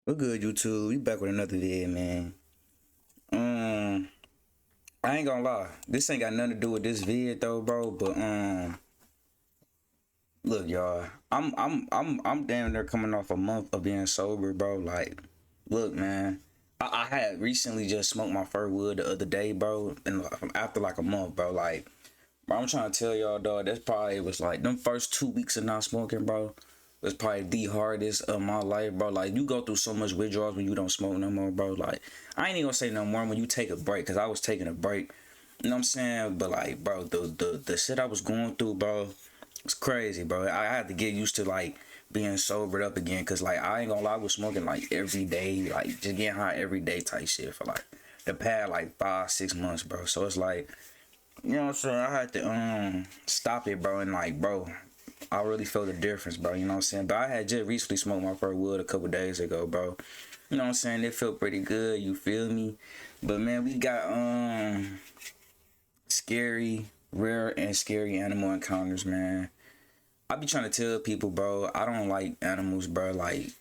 We're good, YouTube. We back with another vid, man. Um, I ain't gonna lie. This ain't got nothing to do with this vid though, bro. But look, y'all. I'm damn near coming off a month of being sober, bro. Like, look, man. I had recently just smoked my first wood the other day, bro, and after like a month, bro. Like, bro, I'm trying to tell y'all, dog. That's probably was like them first 2 weeks of not smoking, bro. Was probably the hardest of my life, bro. Like, you go through so much withdrawals when you don't smoke no more, bro. Like, I ain't even gonna say no more when you take a break, cause I was taking a break. You know what I'm saying? But like, bro, the shit I was going through, bro, it's crazy, bro. I had to get used to like being sobered up again, cause like I ain't gonna lie, I was smoking like every day, like just getting high every day type shit for like the past like 5 6 months, bro. So it's like, you know what I'm saying? I had to stop it, bro, and like, bro, I really felt the difference, bro. You know what I'm saying? But I had just recently smoked my first wood a couple days ago, bro. You know what I'm saying? It felt pretty good. You feel me? But man, we got scary, rare, and scary animal encounters, man. I be trying to tell people, bro, I don't like animals, bro. Like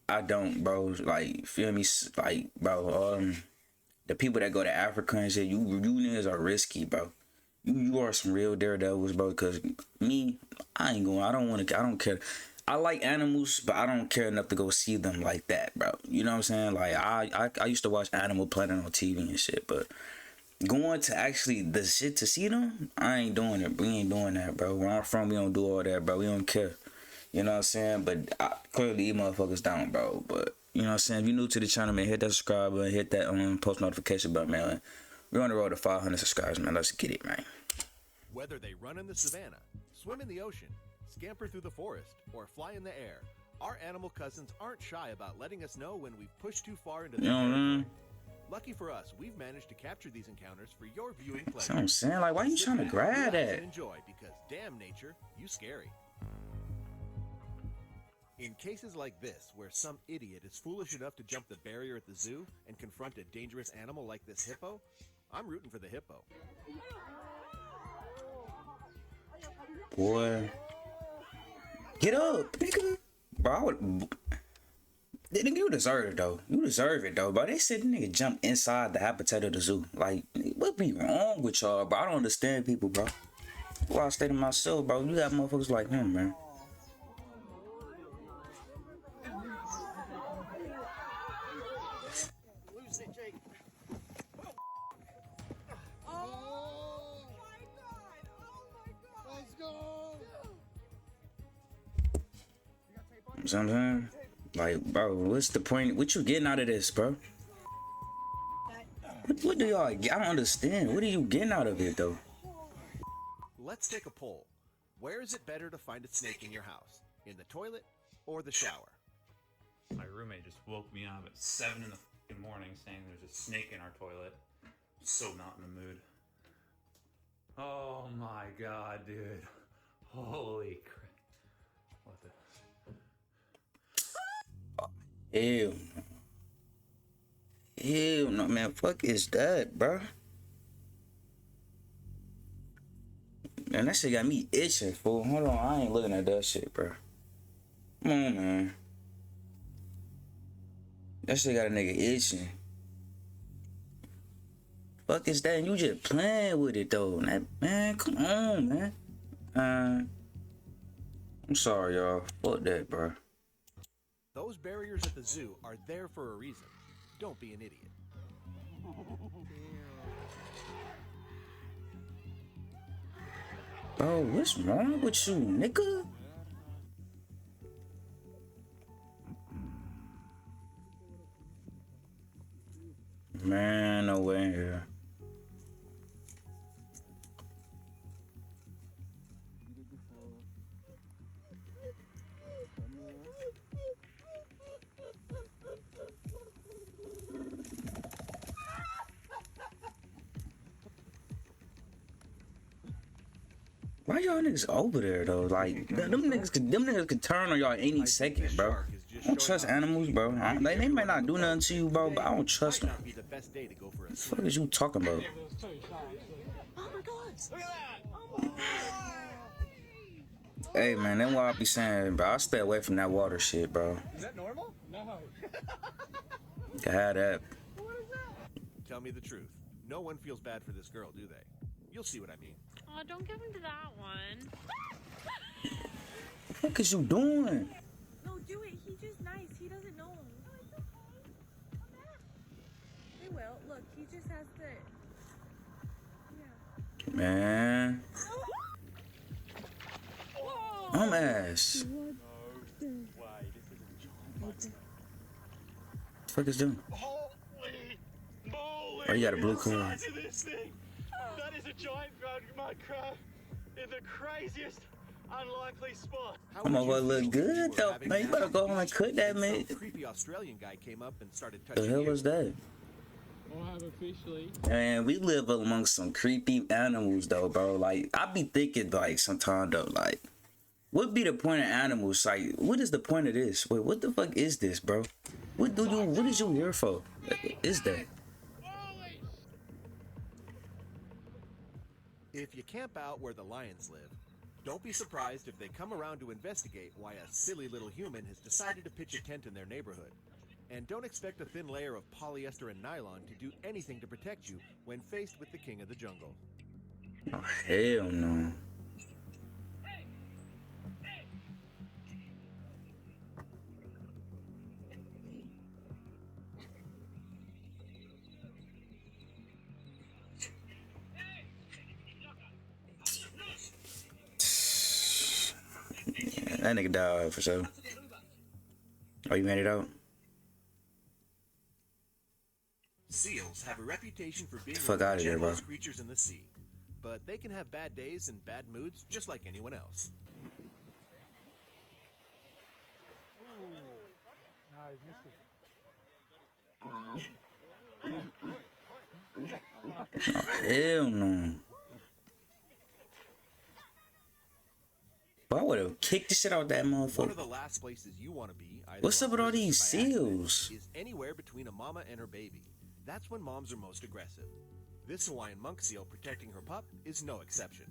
I don't, bro. Like, feel me? Like, bro, the people that go to Africa and shit, you niggas are risky, bro. You are some real daredevils, bro. Cause me, I ain't going. I don't want to. I don't care. I like animals, but I don't care enough to go see them like that, bro. You know what I'm saying? Like I used to watch Animal Planet on TV and shit, but going to actually the shit to see them, I ain't doing it. We ain't doing that, bro. Where I'm from, we don't do all that, bro. We don't care. You know what I'm saying? But clearly, these motherfuckers don't, bro. But you know what I'm saying? If you're new to the channel, man, hit that subscribe button, hit that post notification button, man. We're on the road to 500 subscribers, man. Let's get it, man. Whether they run in the savannah, swim in the ocean, scamper through the forest, or fly in the air, our animal cousins aren't shy about letting us know when we've pushed too far into their territory. Lucky for us, we've managed to capture these encounters for your viewing pleasure. That's what I'm saying. Like, why you trying to grab that? Enjoy, because damn nature, you scary. In cases like this, where some idiot is foolish enough to jump the barrier at the zoo and confront a dangerous animal like this hippo, I'm rooting for the hippo. Boy, get up, nigga. Bro, nigga, you deserve it though. You deserve it though, bro. They said the nigga jump inside the habitat of the zoo. Like, what be wrong with y'all, bro? I don't understand people, bro. Well, I stay to myself, bro. You got motherfuckers like him, man. Lose it, Jake. Let's go! You know what I'm saying? Like, bro, what's the point? What you getting out of this, bro? What do y'all? I don't understand. What are you getting out of it, though? Let's take a poll. Where is it better to find a snake in your house? In the toilet or the shower? My roommate just woke me up at 7 in the fucking morning saying there's a snake in our toilet. I'm so not in the mood. Oh my god, dude. Holy crap. What the... Hell no. Hell no, man. Fuck is that, bro? Man, that shit got me itching, fool. Hold on, I ain't looking at that shit, bro. Come on, man. That shit got a nigga itching. Fuck is that? And you just playing with it, though. That, man, come on, man. I'm sorry, y'all. Fuck that, bro. Those barriers at the zoo are there for a reason. Don't be an idiot. Bro, what's wrong with you, nigga? Man, no way in here. Why y'all niggas over there though? Like them niggas could turn on y'all any second, bro. I don't trust animals, bro. They might not do nothing to you, bro, but I don't trust them. What the fuck is you talking about? Hey man, that's why I be saying, bro. I stay away from that water shit, bro. Is that normal? No. Can have that. What is that? Tell me the truth. No one feels bad for this girl, do they? You'll see what I mean. Oh, don't give him to that one. What the fuck is you doing? No, do it. He's just nice. He doesn't know. No, it's okay. Come back. They will. Look, he just has to. Yeah. Man. Whoa! I'm ass. What the fuck is doing? Holy moly! Oh, you got a blue The card. size of this thing. That is a giant mud crab in the craziest, unlikely spot. How I'm would over you look feel if good you were though. having Man, you better that go home and cook that, and man. some creepy Australian guy came up and started The touching hell you. was that? I have officially. Man, we live amongst some creepy animals though, bro. Like, I be thinking like sometimes though, like, what be the point of animals? Like, what is the point of this? Wait, what the fuck is this, bro? What is you here for? What is that? If you camp out where the lions live, don't be surprised if they come around to investigate why a silly little human has decided to pitch a tent in their neighborhood. And don't expect a thin layer of polyester and nylon to do anything to protect you when faced with the king of the jungle. Oh, hell no. Yeah, that nigga died for sure. Oh, you made it out? Seals have a reputation for being Fuck one of outta the here, bro. gentlest creatures in the sea. But they can have bad days and bad moods just like anyone else. Oh, hell no. But I would have kicked the shit out of that One of motherfucker. the last places you want to be, either What's on up with all purpose or these by accident, seals? is anywhere between a mama and her baby. That's when moms are most aggressive. This Hawaiian monk seal protecting her pup is no exception.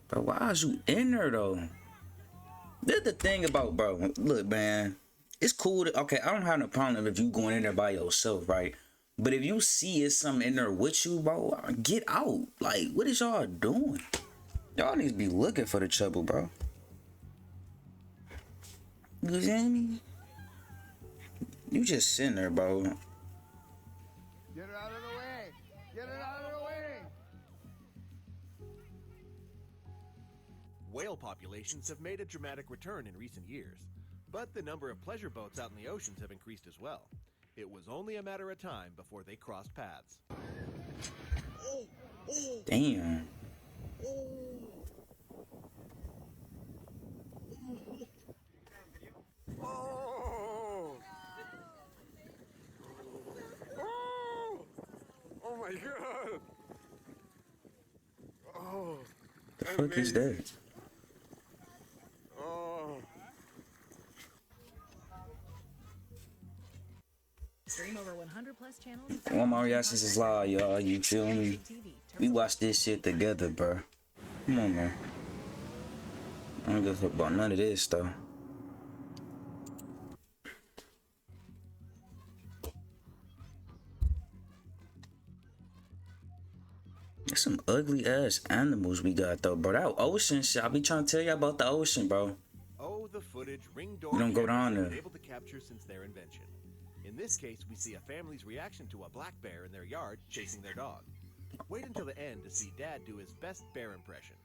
But why is you in there though? This the thing about, bro. Look, man, it's cool. Okay, I don't have no problem if you going in there by yourself, right? But if you see it's something in there with you, bro, get out. Like, what is y'all doing? Y'all need to be looking for the trouble, bro. You see me? You just sitting there, bro. Get it out of the way! Get it out of the way! Whale populations have made a dramatic return in recent years, but the number of pleasure boats out in the oceans have increased as well. It was only a matter of time before they crossed paths. Damn. Oh! Oh! Oh my god! Oh! The fuck is that? Oh! Stream over 100 plus channels. One more reactions is live, y'all. You feel me? We watch this shit together, bro. Come on, man. I don't give a fuck about none of this, though. There's some ugly ass animals we got, though, bro. That ocean shit, I be trying to tell you about the ocean, bro. Oh, the footage ring door You don't go cameras down have been there. able to capture since their invention. In this case, we see a family's reaction to a black bear in their yard chasing their dog. Wait until the end to see Dad do his best bear impression.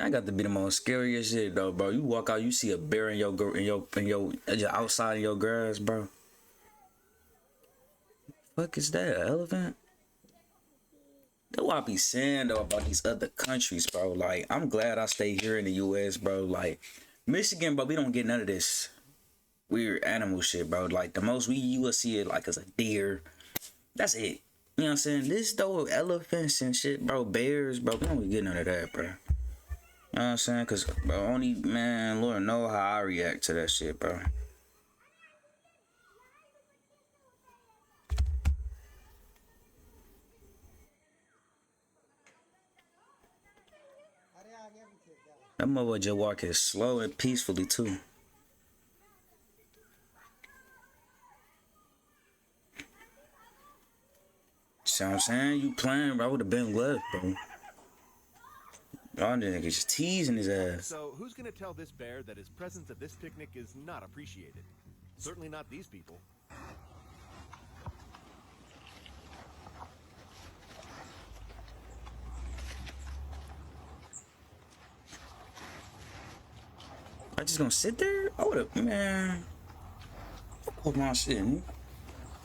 I got to be the most scariest shit, though, bro. You walk out, you see a bear in your outside in your grass, bro. Fuck is that? An elephant? That's what I be saying though about these other countries, bro. Like, I'm glad I stay here in the US, bro. Like, Michigan, bro, we don't get none of this weird animal shit, bro. Like, the most you will see it like is a deer. That's it. You know what I'm saying? This though, elephants and shit, bro, bears, bro, we don't get none of that, bro. You know what I'm saying? Cause bro, only man, Lord know how I react to that shit, bro. That mother just walking slow and peacefully too. See what I'm saying? You playing, bro? I would have been left, bro. Y'all niggas just teasing his ass. So, who's gonna tell this bear that his presence at this picnic is not appreciated? Certainly not these people. I just gonna sit there? I would have, man. Hold my shit.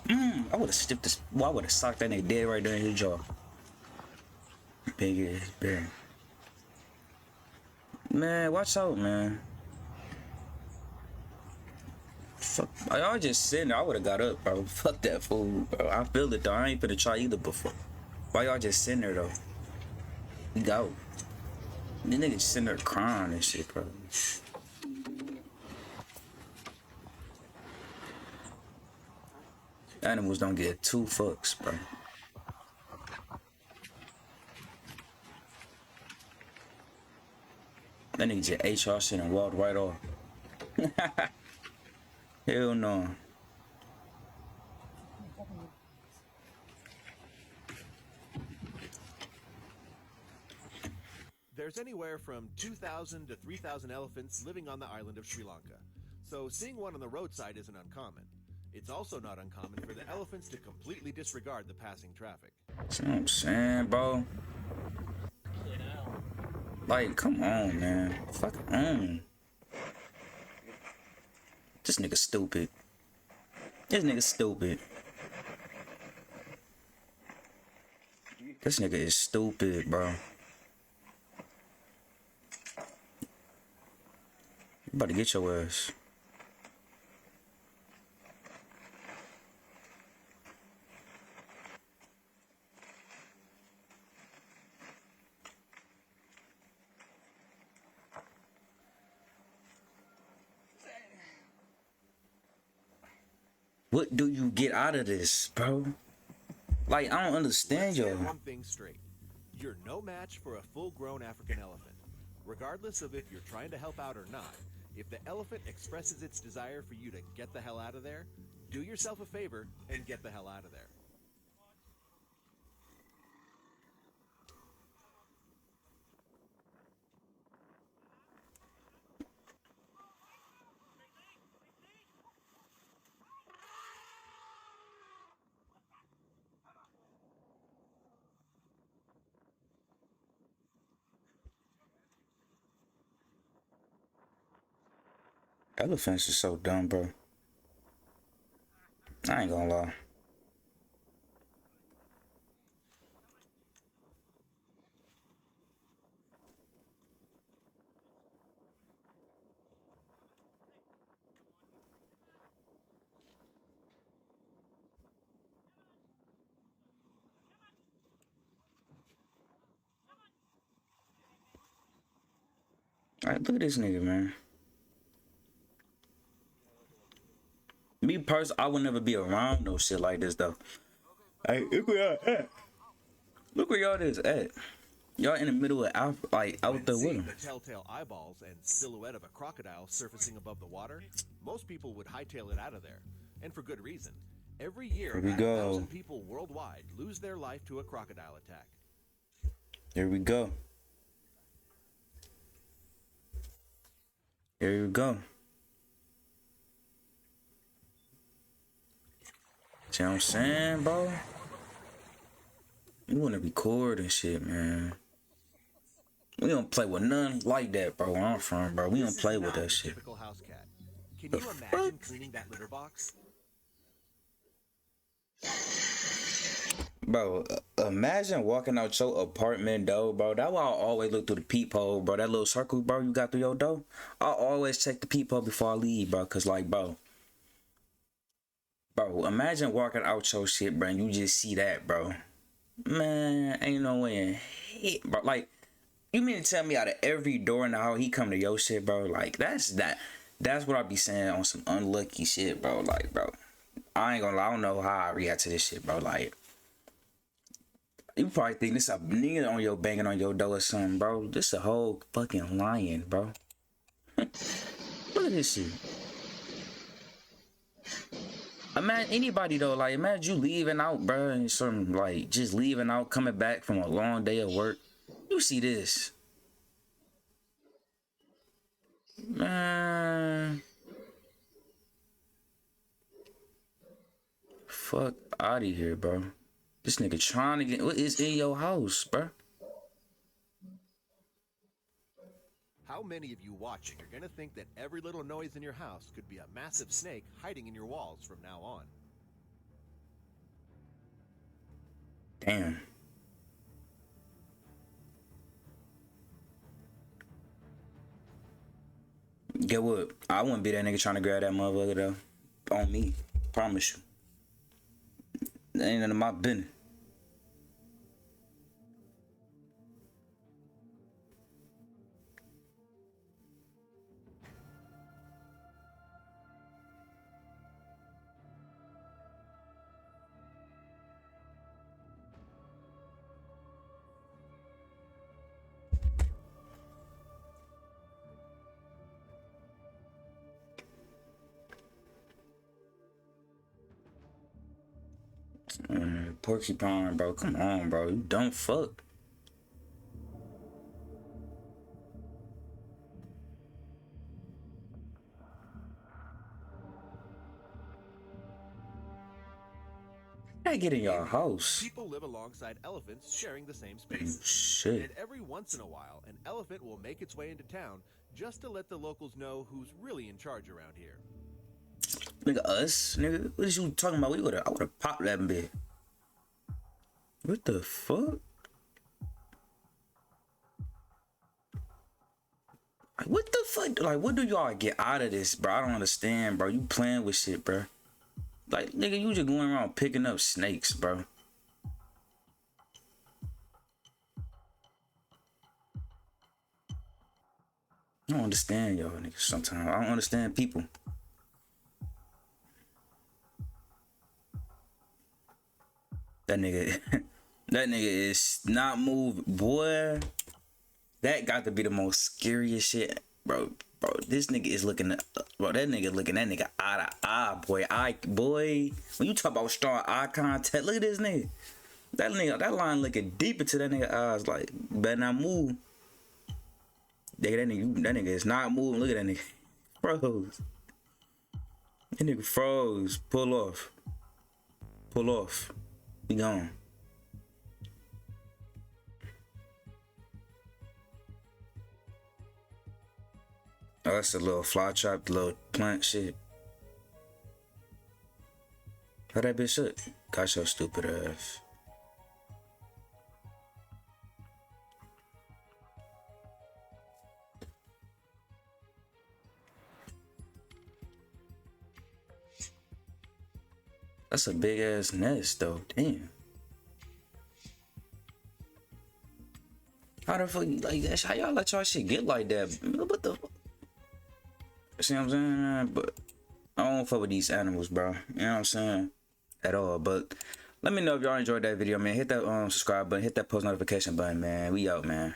I would have stiffed this. Well, I would have socked that nigga dead right there in his jaw. Big ass bear. Man, watch out, man. Fuck, y'all just sitting there. I would have got up, bro. Fuck that fool, bro. I feel it though. I ain't finna try either before. Why y'all just sitting there though? We go. These niggas sitting there crying and shit, bro. Animals don't get 2 fucks, bro. That nigga just ate y'all shit and walked right off. Hell no. There's anywhere from 2,000 to 3,000 elephants living on the island of Sri Lanka. So seeing one on the roadside isn't uncommon. It's also not uncommon for the elephants to completely disregard the passing traffic. That's what I'm saying, bro. Like, come on, man. Fuck on. This nigga stupid. This nigga stupid. This nigga is stupid, bro. You about to get your ass. What do you get out of this, bro? Like, I don't understand Let's get y'all. one thing straight. You're no match for a full-grown African elephant. Regardless of if you're trying to help out or not, if the elephant expresses its desire for you to get the hell out of there, do yourself a favor and get the hell out of there. Elephants are so dumb, bro. I ain't gonna lie. Alright, look at this nigga, man. Me personally, I would never be around no shit like this, though. Hey, look where y'all at. Look where y'all is at. Y'all in the middle of out When there with seeing him. the telltale eyeballs and silhouette of a crocodile surfacing above the water, most people would hightail it out of there. And for good reason. Every year, Here we about go. 1,000 people worldwide lose their life to a crocodile attack. Here we go. Here we go. See what I'm saying, bro? You wanna record and shit, man. We don't play with none like that, bro. Where I'm from, bro. We don't This is play with not that your shit. Typical house cat. Can The you imagine fuck? cleaning that litter box? Bro, imagine walking out your apartment door, bro. That's why I always look through the peephole, bro. That little circle, bro, you got through your door. I always check the peephole before I leave, bro. Cause like, bro, imagine walking out your shit, bro, and you just see that, bro. Man, ain't no way in hell, bro. Like, You mean to tell me out of every door in the house he come to your shit, bro? Like that's what I be saying on some unlucky shit, bro. Like, bro, I ain't gonna lie, I don't know how I react to this shit, bro. Like, you probably think this a nigga on your banging on your door or something, bro. This a whole fucking lion, bro. Look at this shit. Imagine anybody though, like imagine you leaving out, bro, and some like just leaving out, coming back from a long day of work. You see this, man? Fuck out of here, bro. This nigga trying to get what is in your house, bro? How many of you watching are gonna think that every little noise in your house could be a massive snake hiding in your walls from now on? Damn. Get what? I wouldn't be that nigga trying to grab that motherfucker though. On me. Promise you. That ain't none of my business. Porcupine, bro. Come on, bro. You don't fuck. I get in your house. People live alongside elephants sharing the same space. Shit. And every once in a while, an elephant will make its way into town just to let the locals know who's really in charge around here. Nigga, us? Nigga, what is you talking about? I would've popped that bit. What the fuck? Like, what the fuck? Like, what do y'all get out of this, bro? I don't understand, bro. You playing with shit, bro. Like, nigga, you just going around picking up snakes, bro. I don't understand y'all niggas sometimes. I don't understand people. That nigga, that nigga is not moving, boy. That got to be the most scariest shit, bro. Bro, this nigga is looking, bro. That nigga looking that nigga eye to eye, boy. When you talk about strong eye contact, look at this nigga. That nigga, that line looking deep into that nigga eyes, like better not move. Nigga, that nigga is not moving. Look at that nigga, froze. That nigga froze. Pull off. Pull off. Be gone. Oh, that's a little fly trap, little plant shit. How that bitch look? Got your stupid ass. That's a big ass nest though. Damn. How the fuck, like, that's how y'all let y'all shit get like that? What the fuck? See what I'm saying? But I don't fuck with these animals, bro. You know what I'm saying? At all. But let me know if y'all enjoyed that video, man. Hit that subscribe button, hit that post notification button, man. We out, man.